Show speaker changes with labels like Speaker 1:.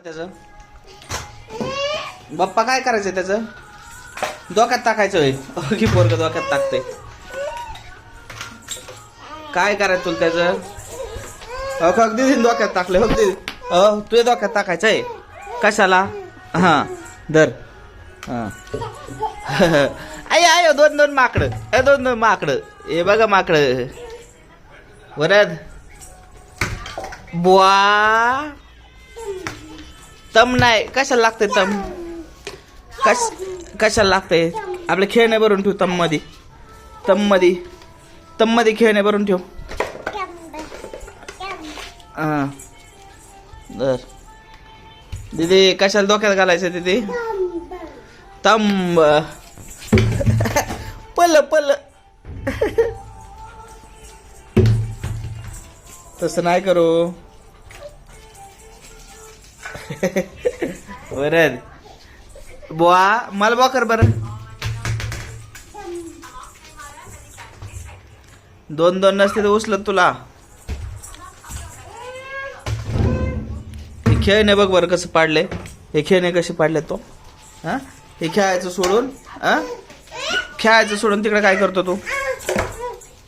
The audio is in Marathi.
Speaker 1: त्याचं बाप्पा काय करायचंय त्याचं डोक्यात टाकायचं होय की पोरग डोक्यात टाकतंय काय करायचं तुला त्याचं अगदी डोक्यात टाकले अगदी तुझ्या डोक्यात टाकायचंय कशाला हा धर हा आय दोन दोन माकडं दोन दोन माकडं हे बघा माकडं वरद बुवा तम नाही कशाला लागतंय तम कशाला लागतंय आपले खेळणे भरून ठेव तम मध्ये खेळणे भरून ठेव हा बर दीदी कशाला डोक्यात घालायचं दीदी तंब पल तसं नाही करू बरं बुवा मला बुवा कर बरं दोन दोन नसते तर उचलत तुला हे खेळणे बघ बरं कसं पाडले हे खेळणे कसे पाडले तो हा हे खेळायचं सोडून खेळायचं सोडून तिकडे काय करतो तू